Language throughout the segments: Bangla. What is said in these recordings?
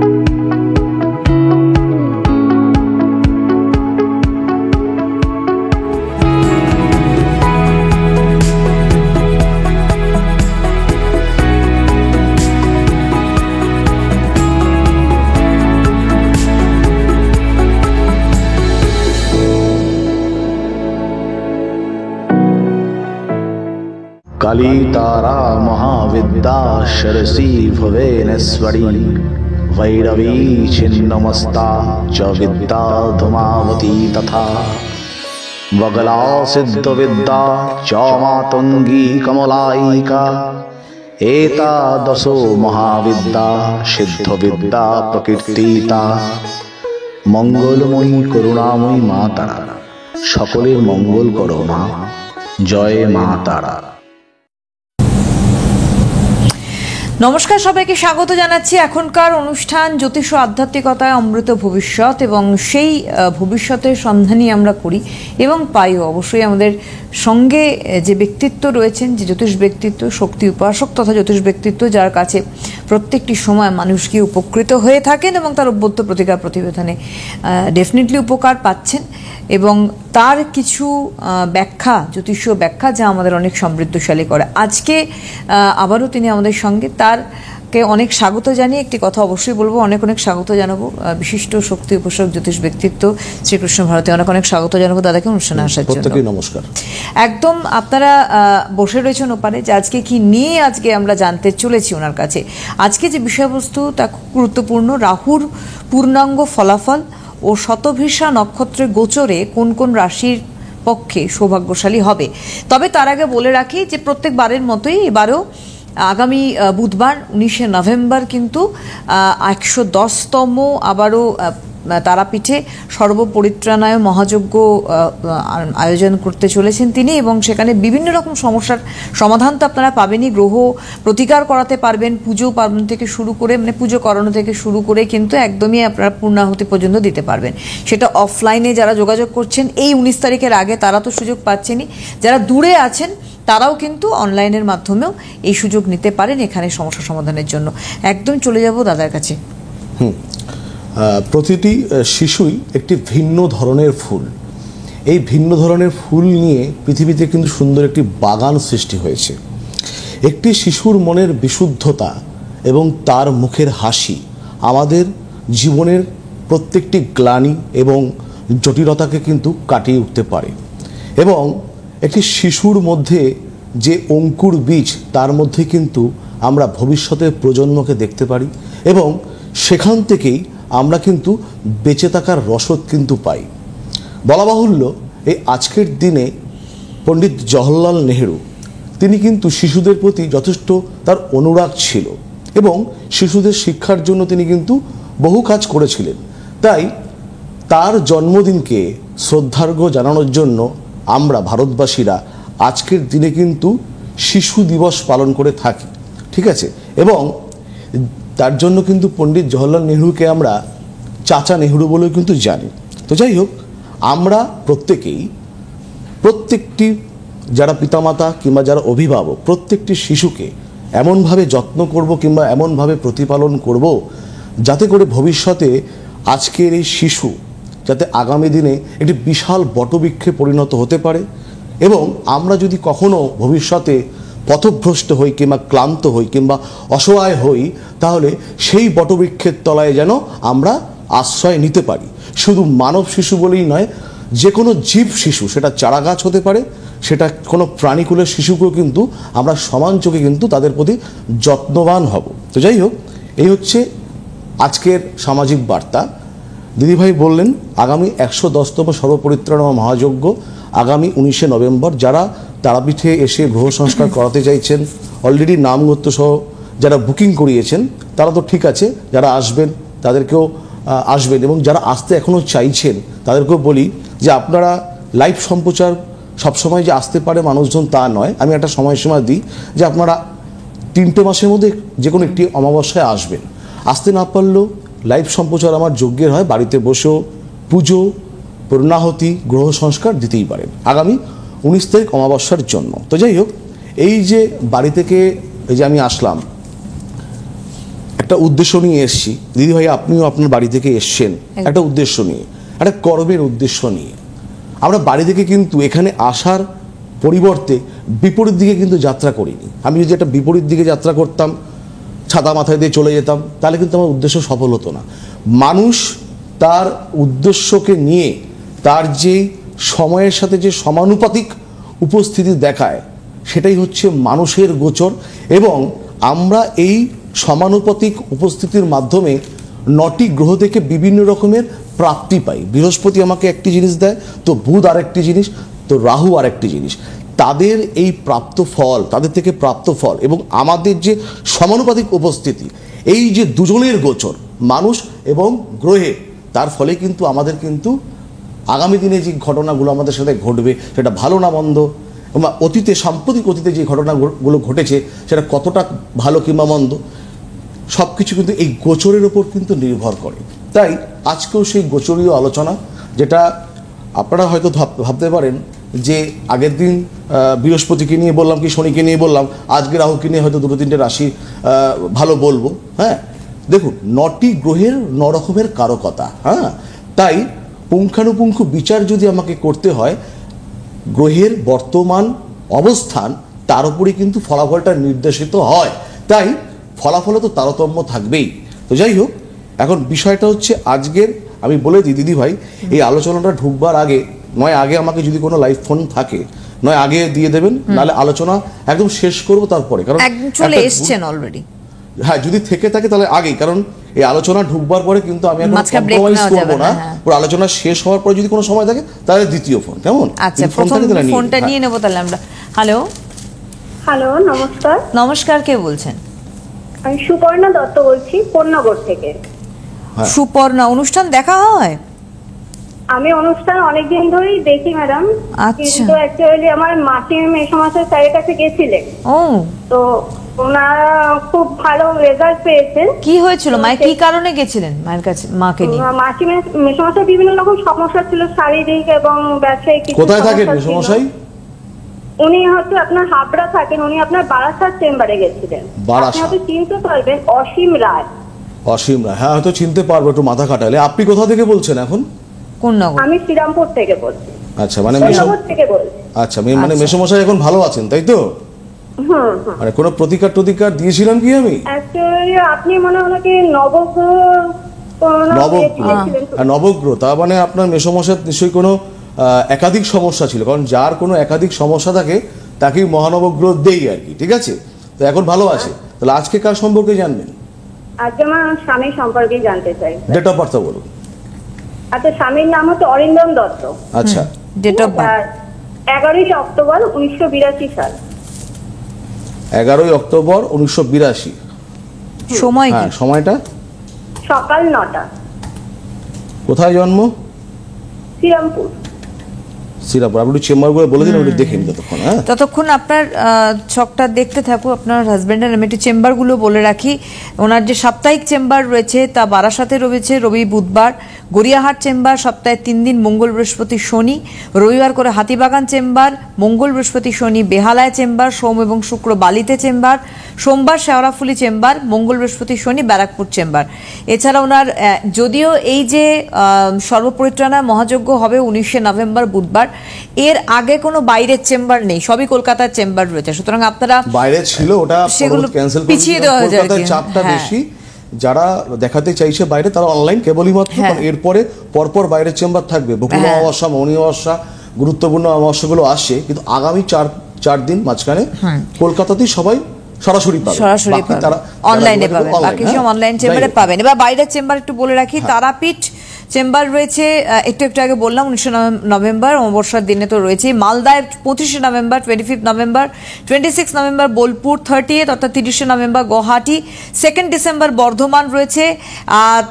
काली तारा महाविद्या शरसी भुवनेश्वरी वैरवी छिन्नमस्ता च विद्या धूमावती तथा वगला सिद्ध विद्या च मातंगी कमलायिका एतादशो महाविद्या सिद्ध विद्या प्रकीर्तिता मंगलमयी करुणामयी मा तारा सकलेर मंगल करो मा जय मा तारा। নমস্কার, সবাইকে স্বাগত জানাচ্ছি এখনকার অনুষ্ঠান জ্যোতিষ আধ্যাত্মিকতায় অমৃত ভবিষ্যৎ, এবং সেই ভবিষ্যতের সন্ধানই আমরা করি এবং পাইও। অবশ্যই আমাদের সঙ্গে যে ব্যক্তিত্ব রয়েছেন, যে জ্যোতিষ ব্যক্তিত্ব, শক্তি উপাসক তথা জ্যোতিষ ব্যক্তিত্ব, যার কাছে প্রত্যেকটি সময় মানুষ কি উপকৃত হয়ে থাকেন এবং তার অভ্যর্থ প্রতিকার প্রতিবেদনে ডেফিনেটলি উপকার পাচ্ছেন, এবং তার কিছু ব্যাখ্যা, জ্যোতিষীয় ব্যাখ্যা যা আমাদের অনেক সমৃদ্ধশালী করে। আজকে আবারও তিনি আমাদের সঙ্গে, তারকে অনেক স্বাগত জানিয়ে একটি কথা অবশ্যই বলবো, অনেক অনেক স্বাগত জানাবো বিশিষ্ট শক্তি উপাসক জ্যোতিষ ব্যক্তিত্ব শ্রীকৃষ্ণ ভারতী, অনেক অনেক স্বাগত জানাবো দাদাকে অনুষ্ঠানে আসার জন্য। নমস্কার। একদম আপনারা বসে রয়েছেন ওপারে, যে আজকে কি নিয়ে আজকে আমরা জানতে চলেছি ওনার কাছে। আজকে যে বিষয়বস্তু তা খুব গুরুত্বপূর্ণ। রাহুর পূর্ণাঙ্গ ফলাফল ও শতভিষা নক্ষত্রের গোচরে কোন কোন রাশির পক্ষে সৌভাগ্যশালী হবে। তবে তার আগে বলে রাখি যে প্রত্যেকবারের মতোই এবারও আগামী বুধবার 19শে নভেম্বর কিন্তু 110তম আবারও তারাপীঠে সর্বপরিত্রাণায় মহাযজ্ঞ আয়োজন করতে চলেছেন তিনি, এবং সেখানে বিভিন্ন রকম সমস্যার সমাধান তো আপনারা পাবেনই। গ্রহ প্রতিকার করাতে পারবেন, পুজো পার্বণ থেকে শুরু করে, মানে পুজো করানো থেকে শুরু করে কিন্তু একদমই আপনারা পূর্ণাহুতি পর্যন্ত দিতে পারবেন। সেটা অফলাইনে যারা যোগাযোগ করছেন এই 19 তারিখের আগে, তারা তো সুযোগ পাচ্ছেনই। যারা দূরে আছেন তারাও কিন্তু অনলাইনের মাধ্যমেও এই সুযোগ নিতে পারেন এখানে সমস্যা সমাধানের জন্য। একদম চলে যাব দাদার কাছে। প্রতিটি শিশুই একটি ভিন্ন ধরনের ফুল। এই ভিন্ন ধরনের ফুল নিয়ে পৃথিবীতে কিন্তু সুন্দর একটি বাগান সৃষ্টি হয়েছে। একটি শিশুর মনের বিশুদ্ধতা এবং তার মুখের হাসি আমাদের জীবনের প্রত্যেকটি গ্লানি এবং জটিলতাকে কিন্তু কাটিয়ে উঠতে পারে, এবং একটি শিশুর মধ্যে যে অঙ্কুর বীজ, তার মধ্যে কিন্তু আমরা ভবিষ্যতের প্রজন্মকে দেখতে পারি, এবং সেখান থেকেই আমরা কিন্তু বেঁচে থাকার রসদ কিন্তু পাই। বলা বাহুল্য, এই আজকের দিনে পণ্ডিত জওহরলাল নেহেরু তিনি কিন্তু শিশুদের প্রতি যথেষ্ট তার অনুরাগ ছিল, এবং শিশুদের শিক্ষার জন্য তিনি কিন্তু বহু কাজ করেছিলেন। তাই তার জন্মদিনকে শ্রদ্ধার্ঘ্য জানানোর জন্য আমরা ভারতবাসীরা আজকের দিনে কিন্তু শিশু দিবস পালন করে থাকি, ঠিক আছে। এবং তার জন্য কিন্তু পণ্ডিত জওহরলাল নেহরুকে আমরা চাচা নেহরু বলেও কিন্তু জানি। তো যাই হোক, আমরা প্রত্যেকটি যারা পিতামাতা কিংবা যারা অভিভাবক, প্রত্যেকটি শিশুকে এমনভাবে যত্ন করব কিংবা এমনভাবে প্রতিপালন করব যাতে করে ভবিষ্যতে আজকের এই শিশু যাতে আগামী দিনে একটি বিশাল বটবৃক্ষে পরিণত হতে পারে, এবং আমরা যদি কখনো ভবিষ্যতে পথভ্রষ্ট হই কিংবা ক্লান্ত হই কিংবা অসহায় হই, তাহলে সেই বটবৃক্ষের তলায় যেন আমরা আশ্রয় নিতে পারি। শুধু মানব শিশু বলেই নয়, যে কোনো জীব শিশু, সেটা চারা গাছ হতে পারে, সেটা কোনো প্রাণীকুলের শিশুকেও কিন্তু আমরা সমান চোখে কিন্তু তাদের প্রতি যত্নবান হব। তো যাই হোক, এই হচ্ছে আজকের সামাজিক বার্তা। দিদিভাই বললেন আগামী 110তম সর্বপরিত্রাণ মহাযজ্ঞ আগামী 19শে নভেম্বর। যারা তারাপীঠে এসে গ্রহ সংস্কার করাতে চাইছেন, অলরেডি নামগোত্র সহ যারা বুকিং করিয়েছেন তারা তো ঠিক আছে, যারা আসবেন তাদেরকেও আসবেন, এবং যারা আসতে এখনও চাইছেন তাদেরকেও বলি যে আপনারা লাইভ সম্প্রচার সবসময় যে আসতে পারে মানুষজন তা নয়, আমি একটা সময়সীমা দিই যে আপনারা 3টে মাসের মধ্যে যে কোনো একটি অমাবস্যায় আসবেন। আসতে না পারলেও লাইভ সম্প্রচার আমার যজ্ঞের হয়, বাড়িতে বসেও পুজো, পূর্ণাহুতি, গ্রহ সংস্কার দিতেই পারেন আগামী 19 তারিখ অমাবস্যার জন্য। তো যাই হোক, এই যে বাড়ি থেকে এই যে আমি আসলাম, একটা উদ্দেশ্য নিয়ে এসেছি দিদি ভাই, আপনিও আপনার বাড়ি থেকে এসছেন একটা উদ্দেশ্য নিয়ে, একটা কর্মের উদ্দেশ্য নিয়ে। আমরা বাড়ি থেকে কিন্তু এখানে আসার পরিবর্তে বিপরীত দিকে কিন্তু যাত্রা করিনি। আমি যদি একটা বিপরীত দিকে যাত্রা করতাম, ছাতা মাথায় দিয়ে চলে যেতাম, তাহলে কিন্তু আমার উদ্দেশ্য সফল হতো না। মানুষ তার উদ্দেশ্যকে নিয়ে তার যে সময়ের সাথে যে সমানুপাতিক উপস্থিতি দেখায়, সেটাই হচ্ছে মানুষের গোচর। এবং আমরা এই সমানুপাতিক উপস্থিতির মাধ্যমে 9টি গ্রহ থেকে বিভিন্ন রকমের প্রাপ্তি পাই। বৃহস্পতি আমাকে একটি জিনিস দেয়, তো বুধ আরেকটি জিনিস, তো রাহু আরেকটি জিনিস। তাদের এই প্রাপ্ত ফল, তাদের থেকে প্রাপ্ত ফল এবং আমাদের যে সমানুপাতিক উপস্থিতি, এই যে দুজনের গোচর মানুষ এবং গ্রহে, তার ফলে কিন্তু আমাদের কিন্তু আগামী দিনে যে ঘটনাগুলো আমাদের সাথে ঘটবে, সেটা ভালো না মন্দ, বা অতীতে সাম্প্রতিক অতীতে যে ঘটনাগুলো ঘটেছে সেটা কতটা ভালো কিংবা মন্দ, সব কিছু কিন্তু এই গোচরের ওপর কিন্তু নির্ভর করে। তাই আজকেও সেই গোচরীয় আলোচনা, যেটা আপনারা হয়তো ভাবতে পারেন যে আগের দিন বৃহস্পতিকে নিয়ে বললাম কি শনিকে নিয়ে বললাম, আজকে রাহুকে নিয়ে হয়তো 2-3টে রাশি ভালো বলবো। হ্যাঁ, দেখুন 9টি গ্রহের 9 রকমের কারকতা। হ্যাঁ, তাই পুঙ্খানুপুঙ্খ বিচার যদি আমাকে করতে হয়, গ্রহের বর্তমান অবস্থান তার উপরে কিন্তু ফলাফলটা নির্দেশিত হয়। তাই ফলাফলে তো তারতম্য থাকবেই। তো যাই হোক, এখন বিষয়টা হচ্ছে আজকের, আমি বলে দিই দিদি ভাই, এই আলোচনাটা ঢুকবার আগে, নয় আগে আমাকে যদি কোনো লাইভ ফোন থাকে, নয় আগে দিয়ে দেবেন, নাহলে আলোচনা একদম শেষ করব তারপরে, কারণ চলে এসছেন অলরেডি। হ্যাঁ, যদি থেকে থাকে তাহলে আগেই, কারণ এই আলোচনা ঢুকবার পরে কিন্তু আমি এখন কম্প্রোমাইজ করবো না। পুরো আলোচনা শেষ হওয়ার পরে যদি কোনো সময় থাকে তাহলে দ্বিতীয় ফোন, কেমন? আচ্ছা, প্রথম ফোনটা নিয়ে নেবো তাহলে আমরা। হ্যালো হ্যালো, নমস্কার। নমস্কার, কে বলছেন? আমি সুপর্ণা দত্ত বলছি, কোন্নগর থেকে। সুপর্ণা, অনুষ্ঠান দেখা হয়? আমি অনুষ্ঠান অনেকদিন ধরেই দেখি ম্যাডাম, আচ্ছা। কিন্তু অ্যাকচুয়ালি আমার মাসির মেসোমশাই স্যারের কাছে গেছিলেন, ও তো ওনারা খুব ভালো রেজাল্ট পেয়েছেন। কি হয়েছিল মায়ের, কি কারণে গেছিলেন মায়ের কাছে, মাকে নিয়ে? মাসি মেসোমশাই বিভিন্ন রকম সমস্যা ছিল, শারীরিক এবং ব্যবসায়িক কিছু। কোথায় থাকেন মেসোমশাই? উনি হচ্ছে আপনার হাবড়া থাকেন, উনি আপনার বারাসাত চেম্বারে গেছিলেন। আপনি হয়তো চিনতে পারবেন, অসীম রায়। অসীম রায়, হ্যাঁ হয়তো চিনতে পারবো, একটু মাথা খাটালে। আপনি কোথা থেকে বলছেন এখন? কোন নগর? আমি শ্রীরামপুর থেকে বলছি। আচ্ছা, মানে থেকে বলছি। আচ্ছা, মানে মেসোমশাই এখন ভালো আছেন তাই তো? মানে কোনো প্রতিকার টতিকার দিয়েছিলাম কি আমি? অ্যাকচুয়ালি আপনি মনে হয় কি নবগ্রহ, তার মানে আপনার মেসোমশাই নিশ্চয়ই কোনো একাধিক সমস্যা ছিল, কারণ যার কোনো একাধিক সমস্যা থাকে তাকেই মহানবগ্রহ দেই আর কি। ঠিক আছে, তো এখন ভালো আছে। তাহলে আজকে কার সম্পর্কে জানবেন? আজকে আমার স্বামীর সম্পর্কে জানতে চাই। ডেট অফ বার্থ বলুন। আচ্ছা, স্বামীর নাম হচ্ছে অরিন্দম দত্ত। আচ্ছা, ডেট অফ বার্থ 11 অক্টোবর 1982 সাল। 11 অক্টোবর 1982। সময় কি? হ্যাঁ, সময়টা সকাল 9টা। কোথায় জন্ম? শ্রীরামপুর। শ্রীরামপুর। আপনি চেম্বারগুলো বলে দিন, আমি দেখে নিই ততক্ষণ। হ্যাঁ, ততক্ষণ আপনার ছকটা দেখতে থাকো আপনার হাজবেন্ডের। আমি একটু চেম্বারগুলো বলে রাখি। ওনার যে সাপ্তাহিক চেম্বার রয়েছে তা বারাসাতে রয়েছে রবি বুধবার, গড়িয়াহাট চেম্বার সপ্তাহে 3 দিন মঙ্গল বৃহস্পতি শনি, রবিবার করে হাতিবাগান চেম্বার, মঙ্গল বৃহস্পতি শনি বেহালায় চেম্বার, সোম এবং শুক্র বালিতে চেম্বার, সোমবার শেওড়াফুলি চেম্বার, মঙ্গল বৃহস্পতি শনি ব্যারাকপুর চেম্বার। এছাড়া ওনার যদিও এই যে সর্বপরিত্রাণা মহাযজ্ঞ হবে 19শে নভেম্বর বুধবার, এর আগে কোনো বাইরের চেম্বার নেই, সবই কলকাতার চেম্বার রয়েছে। সুতরং আপনারা বাইরে ছিল, ওটা সেগুলো ক্যান্সেল পিছিয়ে দেওয়া হয়েছে। কলকাতায় চাপটা বেশি, যারা দেখাতে চাইছে বাইরে তারা অনলাইন কেবলই মাত্র। এরপরে পরপর বাইরের চেম্বার থাকবে। বকুল অমাবস্যা, মৌনী অমাবস্যা, গুরুত্বপূর্ণ অমাবস্যাগুলো আসছে, কিন্তু আগামী 4 দিন মাঝখানে কলকাতাতেই সবাই সরাসরি পাবে, তারা অনলাইনে পাবেন, বাকি সব অনলাইন চেম্বারে পাবেন। এবার বাইরের চেম্বার একটু বলে রাখি। তারাপীঠ চেম্বার রয়েছে, একটু আগে বললাম 19 নভেম্বর অমাবস্যার দিনে তো রয়েছে। মালদায় 25শে November, 25 November, 26 November Bolpur, 30th অর্থাৎ 30শে নভেম্বর গুয়াহাটি, 2 ডিসেম্বর বর্ধমান রয়েছে,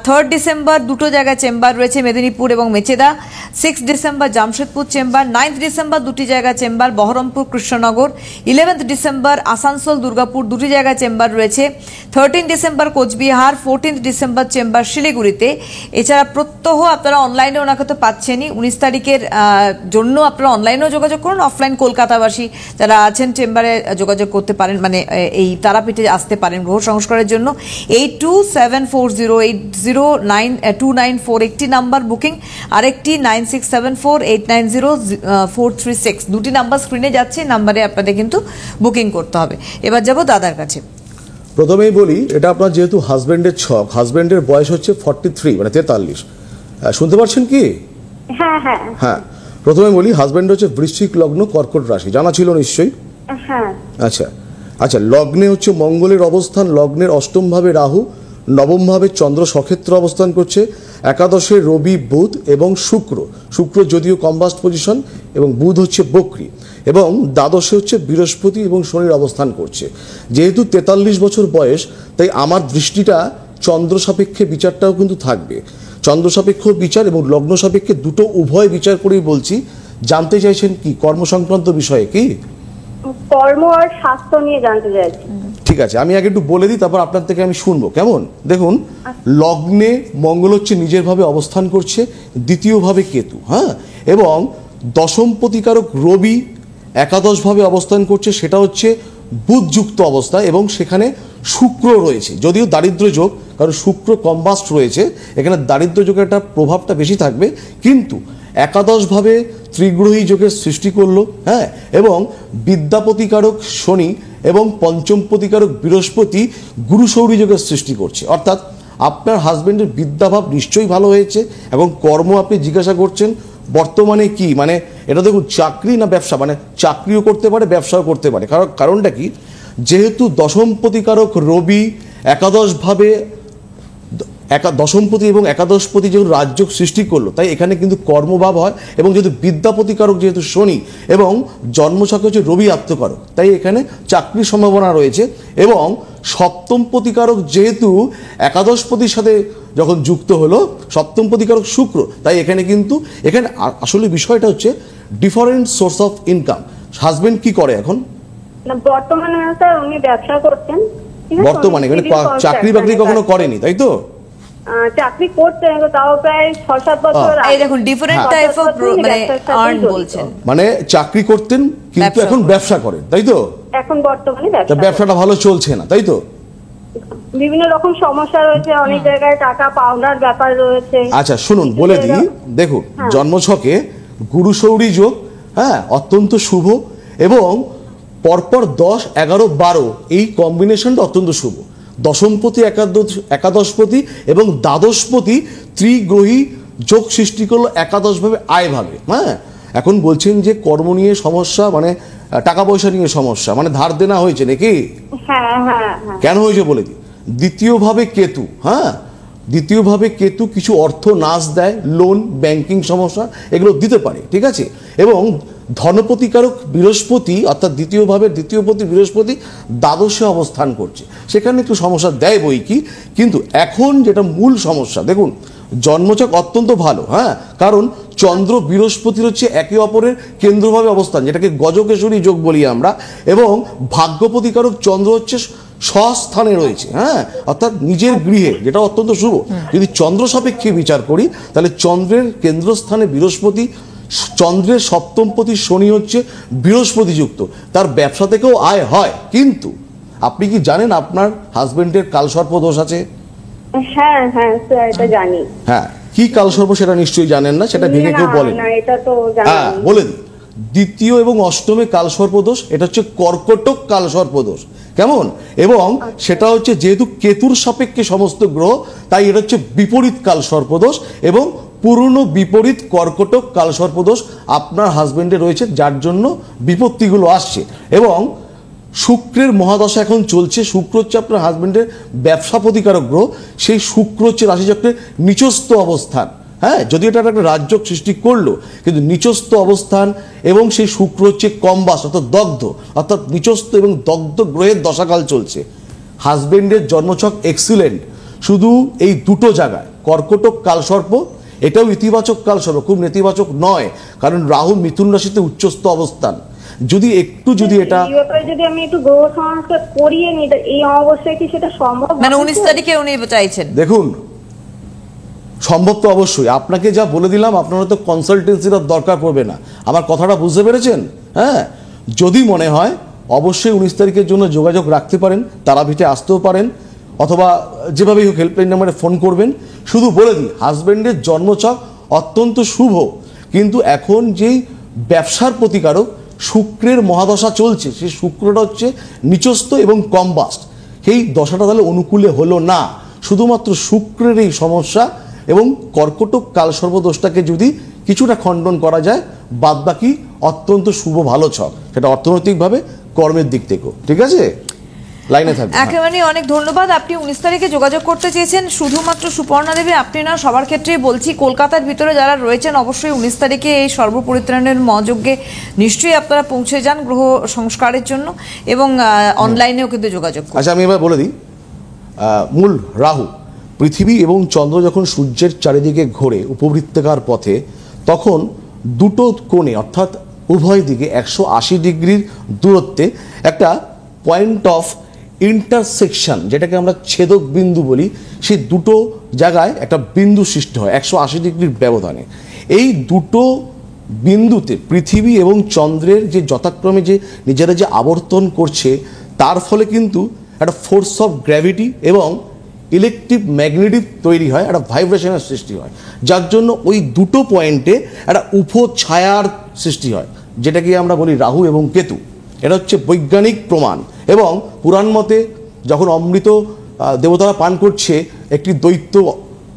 3 ডিসেম্বর দুটো জায়গায় চেম্বার রয়েছে, মেদিনীপুর এবং Mecheda, 6 December Jamshedpur chamber, 9 December দুটি জায়গায় চেম্বার বহরমপুর কৃষ্ণনগর, 11 ডিসেম্বর আসানসোল দুর্গাপুর দুটি জায়গায় চেম্বার রয়েছে, 13 ডিসেম্বর কোচবিহার, 14 ডিসেম্বর চেম্বার শিলিগুড়িতে। এছাড়া প্রত্যেক প্রত্যহ আপনারা অনলাইনে ওনাকে তো পাচ্ছেনই, 19 তারিখের জন্য আপনারা অনলাইনেও যোগাযোগ করুন, অফলাইন কলকাতাবাসী যারা আছেন চেম্বারে যোগাযোগ করতে পারেন, মানে এই তারাপীঠে আসতে পারেন গ্রহ সংস্কারের জন্য। 8274080929 একটি নাম্বার বুকিং, আরেকটি 9674890436, দুটি নাম্বার স্ক্রিনে যাচ্ছে, নাম্বারে আপনাদের কিন্তু বুকিং করতে হবে। এবার যাব দাদার কাছে। প্রথমেই বলি, এটা আপনার যেহেতু হাজবেন্ডের ছক, হাজবেন্ডের বয়স হচ্ছে 43 মানে 43, শুনতে পাচ্ছেন কি? হ্যাঁ হ্যাঁ হ্যাঁ, প্রথমে বলি হাজবেন্ড হচ্ছে বৃশ্চিক লগ্ন কর্কট রাশি, জানা ছিল নিশ্চয়ই? হ্যাঁ। আচ্ছা আচ্ছা, লগ্নে হচ্ছে মঙ্গলের অবস্থান, লগ্নের অষ্টম ভাবে রাহু, নবম ভাবে চন্দ্র সক্ষেত্র অবস্থান করছে, একাদশে রবি বুধ এবং শুক্র, শুক্র যদিও কম্বাস্ট পজিশন, এবং বুধ হচ্ছে বক্রী, এবং দ্বাদশে হচ্ছে বৃহস্পতি এবং শনির অবস্থান করছে। যেহেতু 43 বছর বয়স, তাই আমার দৃষ্টিটা চন্দ্র সাপেক্ষে বিচারটাও কিন্তু থাকবে, চন্দ্র সাপেক্ষ বিচার এবং লগ্ন সাপেক্ষে দুটো উভয় বিচার করেই বলছি। জানতে চাইছেন কি কর্ম সংক্রান্ত বিষয়ে? কি কর্ম আর স্বাস্থ্য নিয়ে জানতে চাইছি। ঠিক আছে, আমি আগে একটু বলে দিই, তারপর আপনার থেকে আমি শুনবো, কেমন? দেখুন, লগ্নে মঙ্গল হচ্ছে নিজের ভাবে অবস্থান করছে, দ্বিতীয় ভাবে কেতু, হ্যাঁ, এবং দশম প্রতিকারক রবি একাদশ ভাবে অবস্থান করছে, সেটা হচ্ছে বুধযুক্ত অবস্থা, এবং সেখানে শুক্র রয়েছে, যদিও দারিদ্র যোগ, কারণ শুক্র কম্বাস্ট রয়েছে, এখানে দারিদ্র যোগের একটা প্রভাবটা বেশি থাকবে, কিন্তু একাদশ ভাবে ত্রিগ্রহী যোগের সৃষ্টি করলো, হ্যাঁ, এবং বিদ্যাপতিকারক শনি এবং পঞ্চম প্রতিকারক বৃহস্পতি গুরু সৌরী যোগের সৃষ্টি করছে। অর্থাৎ আপনার হাজবেন্ডের বিদ্যাভাব নিশ্চয়ই ভালো হয়েছে, এবং কর্ম আপনি জিজ্ঞাসা করছেন বর্তমানে কি, মানে এটা দেখুন চাকরি না ব্যবসা, মানে চাকরিও করতে পারে ব্যবসাও করতে পারে। কারণটা কি, যেহেতু দশম প্রতিকারক রবি একাদশভাবে দশমপতি এবং একাদশপতি যেহেতু রাজযোগ সৃষ্টি করলো, তাই এখানে কিন্তু কর্মভাব হয়, এবং যেহেতু বিদ্যাপতিকারক যেহেতু শনি এবং জন্মছকে হচ্ছে রবি আত্মকারক, তাই এখানে চাকরির সম্ভাবনা রয়েছে। এবং সপ্তম প্রতিকারক যেহেতু একাদশপতির সাথে যখন যুক্ত হলো, সপ্তম প্রতিকারক শুক্র, তাই এখানে কিন্তু আসলে বিষয়টা হচ্ছে different source of income. Husband কি করে এখন? বর্তমানে স্যার উনি ব্যবসা করছেন, বর্তমানে চাকরি বাকরি কখনো করেনি, তাই তো? চাকরি করতেন, তাও প্রায় 6-7 বছর। এই দেখুন ডিফারেন্ট টাইপ অফ মানে আর্ন বলছেন, মানে চাকরি করতেন কিন্তু এখন ব্যবসা করেন, তাই তো? এখন বর্তমানে ব্যবসাটা ভালো চলছে না, তাই তো? বিভিন্ন রকম সমস্যা রয়েছে, অনেক জায়গায় টাকা পাওনার ব্যাপার রয়েছে। আচ্ছা শুনুন, বলে দিই, দেখুন জন্মছকে গুরু সৌরী যোগ, হ্যাঁ, অত্যন্ত শুভ, এবং পরপর 10, 11, 12 এই কম্বিনেশনটা অত্যন্ত শুভ। দশমপতি একাদশপতি এবং দ্বাদশপতি ত্রিগ্রহী যোগ সৃষ্টি করলো একাদশভাবে আয়ভাবে, হ্যাঁ। এখন বলছেন যে কর্ম নিয়ে সমস্যা, মানে টাকা পয়সা নিয়ে সমস্যা, মানে ধার দেনা হয়েছে নাকি? কেন হয়েছে বলে দিই, দ্বিতীয়ভাবে কেতু, হ্যাঁ, দ্বিতীয়ভাবে কেতু কিছু অর্থ নাশ দেয়, লোন, ব্যাংকিং সমস্যা এগুলো দিতে পারে, ঠিক আছে। এবং ধনপতিকারক বৃহস্পতি, অর্থাৎ দ্বিতীয়ভাবে দ্বিতীয়পতি বৃহস্পতি দ্বাদশে অবস্থান করছে, সেখানে একটু সমস্যা দেয় বই কি, কিন্তু এখন যেটা মূল সমস্যা, দেখুন জন্মছক অত্যন্ত ভালো, হ্যাঁ, কারণ চন্দ্র বৃহস্পতির হচ্ছে একে অপরের কেন্দ্রভাবে অবস্থান, যেটাকে গজকেশরী যোগ বলি আমরা, এবং ভাগ্যপতিকারক চন্দ্র হচ্ছে স্বস্থানে রয়েছে, হ্যাঁ, অর্থাৎ নিজের গৃহে, যেটা অত্যন্ত শুভ। যদি চন্দ্র সাপেক্ষে বিচার করি, তাহলে চন্দ্রের কেন্দ্রস্থানে বৃহস্পতি, চন্দ্রের সপ্তমপতি শনি হচ্ছে বৃহস্পতি যুক্ত, তার ব্যবসা থেকেও আয় হয়। কিন্তু আপনি কি জানেন আপনার হাজবেন্ডের কালসর্প দোষ আছে? হ্যাঁ হ্যাঁ স্যার, এটা জানি। হ্যাঁ, কি কালসর্প সেটা নিশ্চয়ই জানেন না, সেটা ভেঙে কেউ বলেন। হ্যাঁ, বলে দিই, দ্বিতীয় এবং অষ্টমে কালসর্প দোষ, এটা হচ্ছে কর্কটক কালসর্প দোষ, কেমন? এবং সেটা হচ্ছে যেহেতু কেতুর সাপেক্ষে সমস্ত গ্রহ, তাই এটা হচ্ছে বিপরীত কালসর্পদোষ, এবং পুরনো বিপরীত কর্কটক কালসর্পদোষ আপনার হাজবেন্ডে রয়েছে, যার জন্য বিপত্তিগুলো আসছে। এবং শুক্রের মহাদশা এখন চলছে, শুক্র হচ্ছে আপনার হাজবেন্ডের ব্যবসা প্রতিকারক গ্রহ, সেই শুক্র হচ্ছে রাশিচক্রের নিচস্থ অবস্থান, হ্যাঁ, যদি এটা একটা রাজযোগ সৃষ্টি করলো, কিন্তু নিচস্থ অবস্থান, এবং সেই শুক্র হচ্ছে কম্বাস অর্থাৎ দগ্ধ, অর্থাৎ নিচস্থ এবং দগ্ধ গ্রহের দশাকাল চলছে। হাজবেন্ডের জন্মছক এক্সিলেন্ট, শুধু এই দুটো জায়গায় কর্কটক কালসর্প, এটাও ইতিবাচক কালসর্প, খুব নেতিবাচক নয়, কারণ রাহু মিথুন রাশিতে উচ্চস্থ অবস্থান। যদি এটা যদি আমি একটু গ্রহ সংস্কার করিয়ে নিই, এই অবস্থায় কি সেটা সম্ভব? মানে 19 তারিখে উনি চাইছেন। দেখুন সম্ভব তো অবশ্যই। আপনাকে যা বলে দিলাম আপনারা তো কনসালটেন্সির দরকার পড়বে না। আমার কথাটা বুঝতে পেরেছেন? হ্যাঁ, যদি মনে হয় অবশ্যই 19 তারিখের জন্য যোগাযোগ রাখতে পারেন, তারাপীঠে আসতেও পারেন, অথবা যেভাবেই হোক হেল্পলাইন নাম্বারে ফোন করবেন। শুধু বলে দিই, হাজব্যান্ডের জন্মছক অত্যন্ত শুভ, কিন্তু এখন যেই ব্যবসার প্রতিকারক শুক্রের মহাদশা চলছে, সেই শুক্রটা হচ্ছে নিচস্থ এবং কম্বাস্ট, সেই দশাটা তাহলে অনুকূলে হলো না। শুধুমাত্র শুক্রের এই সমস্যা এবং কর্কটক কালসর্পদোষটাকে যদি কিছুটা খণ্ডন করা যায়, বাদবাকি অত্যন্ত শুভ ভালো ছক, সেটা অর্থনৈতিকভাবে, কর্মের দিক থেকেও। ঠিক আছে, লাইনে থাকবে। একেবারে অনেক ধন্যবাদ। আপনি 19 তারিখে যোগাযোগ করতে চেয়েছেন, শুধুমাত্র সুপর্ণা দেবী আপনি না, সবার ক্ষেত্রেই বলছি, কলকাতার ভিতরে যারা রয়েছেন অবশ্যই 19 তারিখে এই সর্বপরিত্রাণের মহাযজ্ঞে নিশ্চয়ই আপনারা পৌঁছে যান গ্রহ সংস্কারের জন্য, এবং অনলাইনেও কিন্তু যোগাযোগ করুন। আচ্ছা, আমি এবার বলে দিই, মূল রাহু, পৃথিবী এবং চন্দ্র যখন সূর্যের চারিদিকে ঘোরে উপবৃত্তাকার পথে, তখন দুটো কোণে অর্থাৎ উভয় দিকে 180 ডিগ্রির দূরত্বে একটা পয়েন্ট অফ ইন্টারসেকশন, যেটাকে আমরা ছেদক বিন্দু বলি, সেই দুটো জায়গায় একটা বিন্দু সৃষ্টি হয় 180 ডিগ্রির ব্যবধানে। এই দুটো বিন্দুতে পৃথিবী এবং চন্দ্রের যে যথাক্রমে যে নিজেরা যে আবর্তন করছে, তার ফলে কিন্তু একটা ফোর্স অফ গ্র্যাভিটি এবং ইলেকট্রিক ম্যাগনেটিক তৈরি হয়, একটা ভাইব্রেশনের সৃষ্টি হয়, যার জন্য ওই দুটো পয়েন্টে একটা ছায়ার সৃষ্টি হয়, যেটাকে আমরা বলি রাহু এবং কেতু। এটা হচ্ছে বৈজ্ঞানিক প্রমাণ। এবং পুরাণ মতে যখন অমৃত দেবতারা পান করছে, একটি দৈত্য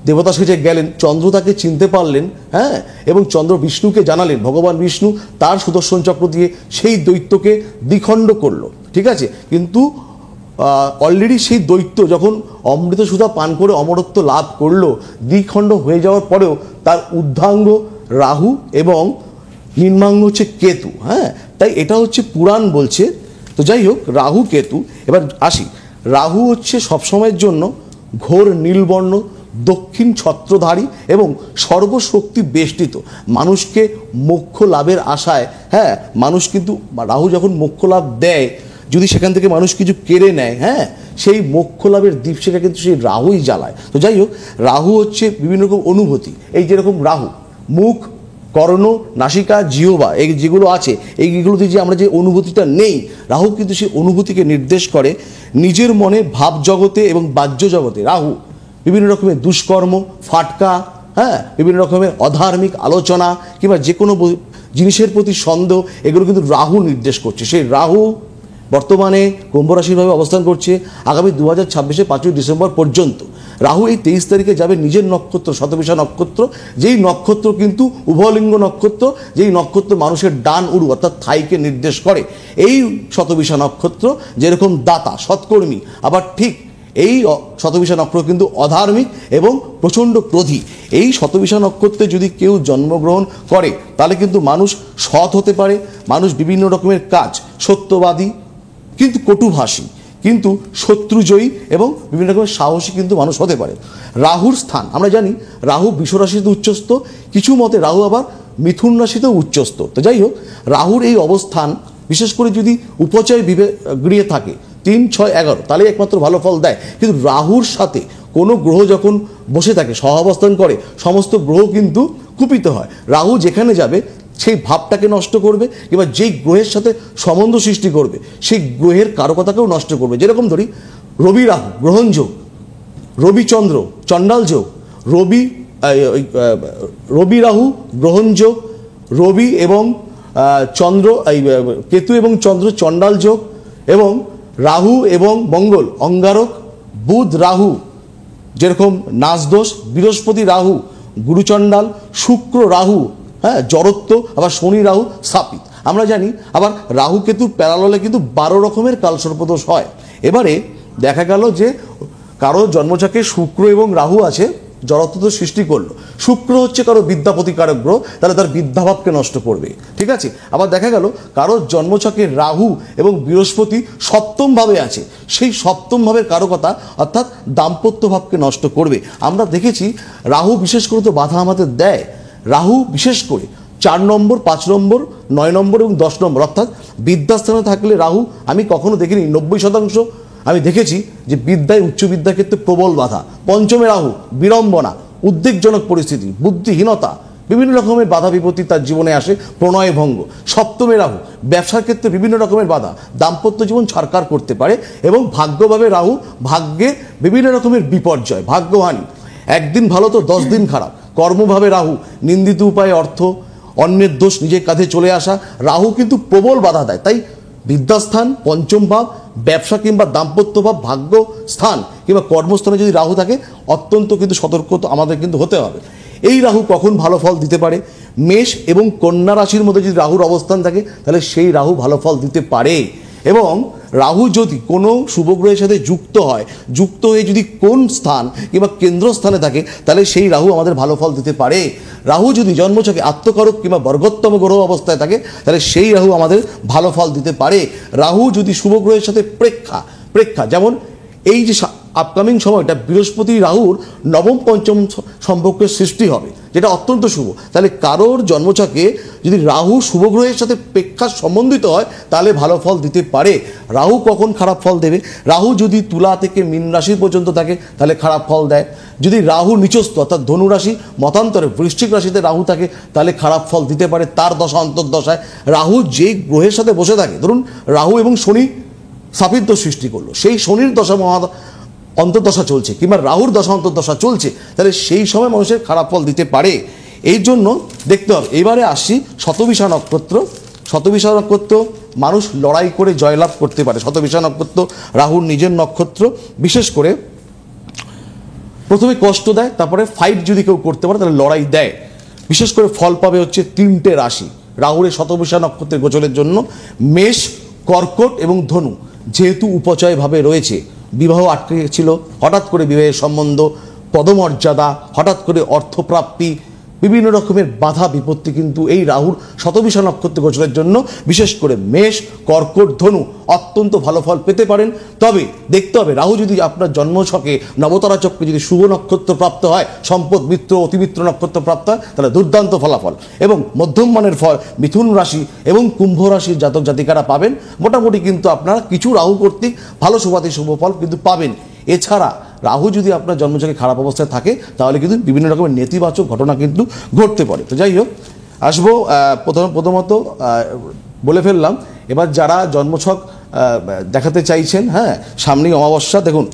দেবতা সেজে গেলেন, চন্দ্র তাকে চিনতে পারলেন, হ্যাঁ, এবং চন্দ্র বিষ্ণুকে জানালেন, ভগবান বিষ্ণু তার সুদর্শন চক্র দিয়ে সেই দৈত্যকে দ্বিখণ্ড করলো। ঠিক আছে, কিন্তু অলরেডি সেই দৈত্য যখন অমৃত সুধা পান করে অমরত্ব লাভ করলো, দ্বিখণ্ড হয়ে যাওয়ার পরেও তার ঊর্ধ্বাঙ্গ রাহু এবং নিম্নাঙ্গ হচ্ছে কেতু। হ্যাঁ, তাই এটা হচ্ছে পুরাণ বলছে। তো যাই হোক, রাহু কেতু। এবার আসি, রাহু হচ্ছে সবসময়ের জন্য ঘোর নীলবর্ণ, দক্ষিণ ছত্রধারী এবং সর্বশক্তি বেষ্টিত। মানুষকে মোক্ষ লাভের আশায়, হ্যাঁ, মানুষ কিন্তু রাহু যখন মোক্ষ লাভ দেয়, যদি সেখান থেকে মানুষ কিছু কেড়ে নেয়, হ্যাঁ, সেই মোক্ষ লাভের দীপশিখা কিন্তু সেই রাহুই জ্বালায়। তো যাই হোক, রাহু হচ্ছে বিভিন্ন রকম অনুভূতি। এই যেরকম রাহু মুখ, কর্ণ, নাসিকা, জিহ্বা, এই যেগুলো আছে, এইগুলোতে যে আমরা যে অনুভূতিটা নেই, রাহু কিন্তু সেই অনুভূতিকে নির্দেশ করে। নিজের মনে ভাব জগতে এবং বাহ্য জগতে রাহু বিভিন্ন রকমের দুষ্কর্ম, ফাটকা, হ্যাঁ, বিভিন্ন রকমের অধার্মিক আলোচনা কিংবা যে কোনো জিনিসের প্রতি সন্দেহ, এগুলো কিন্তু রাহু নির্দেশ করছে। সেই রাহু বর্তমানে কুম্ভ রাশিরভাবে অবস্থান করছে আগামী 2026 5ই ডিসেম্বর পর্যন্ত। রাহু এই 23 তারিখে যাবে নিজের নক্ষত্র শতবিশা নক্ষত্র, যেই নক্ষত্র কিন্তু উভয়লিঙ্গ নক্ষত্র, যেই নক্ষত্র মানুষের ডান উরু অর্থাৎ থাইকে নির্দেশ করে। এই শতবিশা নক্ষত্র যেরকম দাতা, সৎকর্মী, আবার ঠিক এই শতবিশা নক্ষত্র কিন্তু অধার্মিক এবং প্রচণ্ড ক্রোধী। এই শতবিশা নক্ষত্রে যদি কেউ জন্মগ্রহণ করে, তাহলে কিন্তু মানুষ সৎ হতে পারে, মানুষ বিভিন্ন রকমের কাজ, সত্যবাদী কিন্তু কটুভাষী, কিন্তু শত্রুজয়ী এবং বিভিন্ন রকমের সাহসী কিন্তু মানুষ হতে পারে। রাহুর স্থান আমরা জানি, রাহু বৃষ রাশিতে উচ্চস্থ, কিছু মতে রাহু আবার মিথুন রাশিতেও উচ্চস্থ। তো যাই হোক, রাহুর এই অবস্থান বিশেষ করে যদি উপচয় গৃহে থাকে 3, 6, 11, তাহলে একমাত্র ভালো ফল দেয়। কিন্তু রাহুর সাথে কোনো গ্রহ যখন বসে থাকে, সহাবস্থান করে, সমস্ত গ্রহ কিন্তু কুপিত হয়। রাহু যেখানে যাবে সেই ভাবটাকে নষ্ট করবে, কিংবা যেই গ্রহের সাথে সম্বন্ধ সৃষ্টি করবে সেই গ্রহের কারকতাকেও নষ্ট করবে। যেরকম ধরি রবি রাহু গ্রহণ যোগ, রবি চন্দ্র চণ্ডাল যোগ, রবি রাহু গ্রহণ যোগ, রবি এবং চন্দ্র কেতু এবং চন্দ্র চণ্ডাল যোগ, এবং রাহু এবং মঙ্গল অঙ্গারক, বুধ রাহু যেরকম নাসদোষ, বৃহস্পতি রাহু গুরুচণ্ডাল, শুক্র রাহু, হ্যাঁ, জড়ত্ব, আবার শনি রাহু সাপিত। আমরা জানি আবার রাহু কেতু প্যারাললে কিন্তু 12 রকমের কালসর্পদোষ হয়। এবারে দেখা গেল যে কারো জন্মছকে শুক্র এবং রাহু আছে, জড়ত্ব তো সৃষ্টি করলো। শুক্র হচ্ছে কারো বিদ্যা প্রতিকারক গ্রহ, তাহলে তার বিদ্যাভাবকে নষ্ট করবে। ঠিক আছে, আবার দেখা গেল কারো জন্মছকে রাহু এবং বৃহস্পতি সপ্তম ভাবে আছে, সেই সপ্তম ভাবের কারকতা অর্থাৎ দাম্পত্য ভাবকে নষ্ট করবে। আমরা দেখেছি রাহু বিশেষ করে তো বাধা আমাদের দেয়। রাহু বিশেষ করে 4 নম্বর, 5 নম্বর, 9 নম্বর এবং 10 নম্বর অর্থাৎ বিদ্যাস্থানে থাকলে রাহু আমি কখনো দেখিনি 90% আমি দেখেছি যে বিদ্যায় উচ্চ বিদ্যার ক্ষেত্রে প্রবল বাধা। পঞ্চমে রাহু বিড়ম্বনা, উদ্বেগজনক পরিস্থিতি, বুদ্ধিহীনতা, বিভিন্ন রকমের বাধা বিপত্তি তার জীবনে আসে, প্রণয় ভঙ্গ। সপ্তমে রাহু ব্যবসার ক্ষেত্রে বিভিন্ন রকমের বাধা, দাম্পত্য জীবন ছারকার করতে পারে এবং ভাগ্যভাবে রাহু ভাগ্যে বিভিন্ন রকমের বিপর্যয়, ভাগ্যহানি। একদিন ভালো তো 10 দিন খারাপ। কর্মভাবে রাহু নিন্দিত উপায়ে অর্থ, অন্যের দোষ নিজের কাঁধে চলে আসা। রাহু কিন্তু প্রবল বাধা দেয়। তাই বিদ্যাস্থান, পঞ্চম ভাব, ব্যবসা কিংবা দাম্পত্য ভাব, ভাগ্য স্থান কিংবা কর্মস্থানে যদি রাহু থাকে অত্যন্ত কিন্তু সতর্ক আমাদের কিন্তু হতে হবে। এই রাহু কখন ভালো ফল দিতে পারে? মেষ এবং কন্যা রাশির মধ্যে যদি রাহুর অবস্থান থাকে তাহলে সেই রাহু ভালো ফল দিতে পারে। এবং রাহু যদি কোনো শুভগ্রহের সাথে যুক্ত হয়ে যদি কোন স্থান কিংবা কেন্দ্রস্থানে থাকে তাহলে সেই রাহু আমাদের ভালো ফল দিতে পারে। রাহু যদি জন্মছকে আত্মকারক কিংবা বর্গোত্তম গ্রহ অবস্থায় থাকে তাহলে সেই রাহু আমাদের ভালো ফল দিতে পারে। রাহু যদি শুভগ্রহের সাথে প্রেক্ষা যেমন এই যে আপকামিং সময়টা বৃহস্পতি রাহুর নবম পঞ্চম সম্পর্কের সৃষ্টি হবে, যেটা অত্যন্ত শুভ। তাহলে কারোর জন্মছকে যদি রাহু শুভগ্রহের সাথে প্রেক্ষা সম্বন্ধিত হয় তাহলে ভালো ফল দিতে পারে। রাহু কখন খারাপ ফল দেবে? রাহু যদি তুলা থেকে মীন রাশি পর্যন্ত থাকে তাহলে খারাপ ফল দেয়। যদি রাহু নিচস্থ অর্থাৎ ধনু রাশি মতান্তরে বৃশ্চিক রাশিতে রাহু থাকে তাহলে খারাপ ফল দিতে পারে তার দশা অন্তর্দশায়। রাহু যে গ্রহের সাথে বসে থাকে, ধরুন রাহু এবং শনি সাপিত্য সৃষ্টি করলো, সেই শনির দশা অন্তর্দশা চলছে কিংবা রাহুর দশা অন্তর্দশা চলছে, তাহলে সেই সময় মানুষের খারাপ ফল দিতে পারে। এই জন্য দেখতে হবে। এবারে আসি শতবিশা নক্ষত্র। শতবিশা নক্ষত্র মানুষ লড়াই করে জয়লাভ করতে পারে। শতবিশা নক্ষত্র রাহুর নিজের নক্ষত্র। বিশেষ করে প্রথমে কষ্ট দেয়, তারপরে ফাইট যদি কেউ করতে পারে তাহলে লড়াই দেয়। বিশেষ করে ফল পাবে হচ্ছে 3টে রাশি রাহুর এই শতবিশা নক্ষত্রের গোচরের জন্য: মেষ, কর্কট এবং ধনু। যেহেতু উপচয়ভাবে রয়েছে, বিবাহ আটকে ছিল, হঠাৎ করে বিবাহের সম্বন্ধ, পদমর্যাদা, হঠাৎ করে অর্থপ্রাপ্তি, বিভিন্ন রকমের বাধা বিপত্তি কিন্তু এই রাহুর শতবিশা নক্ষত্র গোচরের জন্য বিশেষ করে মেষ, কর্কট, ধনু অত্যন্ত ভালো ফল পেতে পারেন। তবে দেখতে হবে রাহু যদি আপনার জন্মছকে নবতারা চক্রে যদি শুভ নক্ষত্র প্রাপ্ত হয়, সম্পদ মিত্র, অতিমিত্র নক্ষত্র প্রাপ্ত হয় তাহলে দুর্দান্ত ফলাফল। এবং মধ্যম মানের ফল মিথুন রাশি এবং কুম্ভ রাশির জাতক জাতিকারা পাবেন। মোটামুটি কিন্তু আপনারা কিছু রাহু কর্তৃক ভালো শুভাতি শুভ ফল কিন্তু পাবেন। এছাড়া রাহু যদি আপনার জন্মছকে খারাপ অবস্থায় থাকে তাহলে কিন্তু বিভিন্ন রকমের নেতিবাচক ঘটনা কিন্তু ঘটতে পারে। তো যাই হোক, আসবো প্রথমত বলে ফেললাম। এবার যারা জন্মছক দেখাতে চাইছেন, হ্যাঁ, সামনেই অমাবস্যা। দেখুন,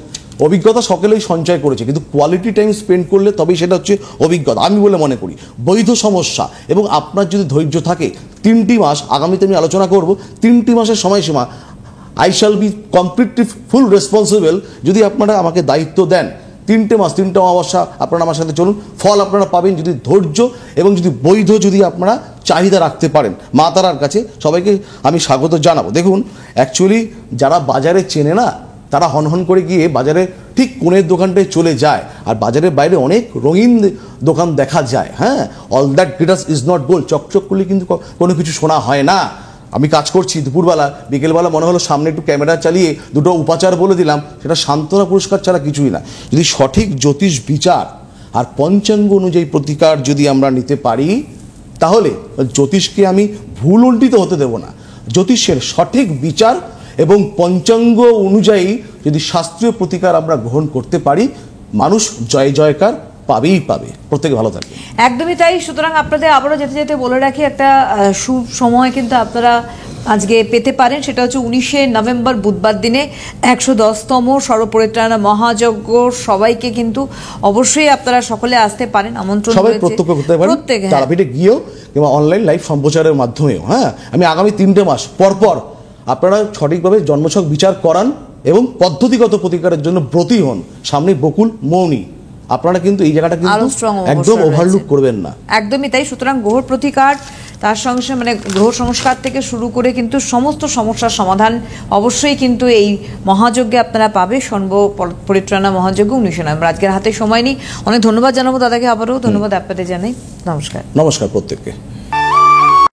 অভিজ্ঞতা সকলেই সঞ্চয় করেছে, কিন্তু কোয়ালিটি টাইম স্পেন্ড করলে তবেই সেটা হচ্ছে অভিজ্ঞতা আমি বলে মনে করি। বৈধ সমস্যা এবং আপনার যদি ধৈর্য থাকে 3টি মাস, আগামীতে আমি আলোচনা করব 3টি মাসের সময়সীমা। I shall be completely full responsible যদি আপনারা আমাকে দায়িত্ব দেন। 3টে মাস, 3টে অমাবস্যা আপনারা আমার সাথে চলুন, ফল আপনারা পাবেন যদি ধৈর্য এবং যদি বৈধ যদি আপনারা চাহিদা রাখতে পারেন। মা তারার কাছে সবাইকে আমি স্বাগত জানাবো। দেখুন, অ্যাকচুয়ালি যারা বাজারে চেনে না তারা হনহন করে গিয়ে বাজারে ঠিক কোণের দোকানটায় চলে যায়, আর বাজারের বাইরে অনেক রঙিন দোকান দেখা যায়। হ্যাঁ, all that glitters is not gold. চকচক করলে কিন্তু কোনো কিছু শোনা হয় না। আমি কাজ করছি দুপুরবেলা, বিকেলবেলা মনে হলো সামনে একটু ক্যামেরা চালিয়ে দুটো উপাচার বলে দিলাম, সেটা সান্ত্বনা পুরস্কার ছাড়া কিছুই না। যদি সঠিক জ্যোতিষ বিচার আর পঞ্চাঙ্গ অনুযায়ী প্রতিকার যদি আমরা নিতে পারি তাহলে জ্যোতিষকে আমি ভুল উল্টিত হতে দেব না। জ্যোতিষের সঠিক বিচার এবং পঞ্চাঙ্গ অনুযায়ী যদি শাস্ত্রীয় প্রতিকার আমরা গ্রহণ করতে পারি, মানুষ জয় জয়কার পাবেই পাবে। প্রত্যেকে ভালো থাকে। একদমই তাই। সুতরাং আপনাদের আবারও যেতে যেতে বলে রাখি, একটা শুভ সময় কিন্তু আপনারা আজকে পেতে পারেন। সেটা হচ্ছে 19শে নভেম্বর বুধবার দিনে 110তম সর্বপরিত্রাণ মহাযজ্ঞ। সবাইকে কিন্তু অবশ্যই আপনারা সকলে আসতে পারেন, আমন্ত্রণ সবাই প্রত্যক্ষ করতে পারেন, তারাপীঠে গিয়েও কিংবা অনলাইন লাইভ সম্প্রচারের মাধ্যমেও। হ্যাঁ, আমি আগামী 3টে মাস পরপর আপনারা সঠিকভাবে জন্মছক বিচার করান এবং পদ্ধতিগত প্রতিকারের জন্য ব্রতী হন। সামনে বকুল, মৌনী, আপনারা কিন্তু এই জায়গাটা কিন্তু একদম ওভারলুক করবেন না। একদমই তাই। সুতরাং গ্রহ প্রতিকার, তার সঙ্গে মানে গ্রহ সংস্কার থেকে শুরু করে কিন্তু সমস্ত সমস্যার সমাধান অবশ্যই কিন্তু এই মহাযজ্ঞে আপনারা পাবে। সর্ব পরিত্রাণা মহাযজ্ঞ 19শে নভেম্বর। আজকের হাতে সময় নেই। অনেক ধন্যবাদ জানাবো দাদাকে, আবারও ধন্যবাদ আপনাদের জানাই। নমস্কার। নমস্কার প্রত্যেককে।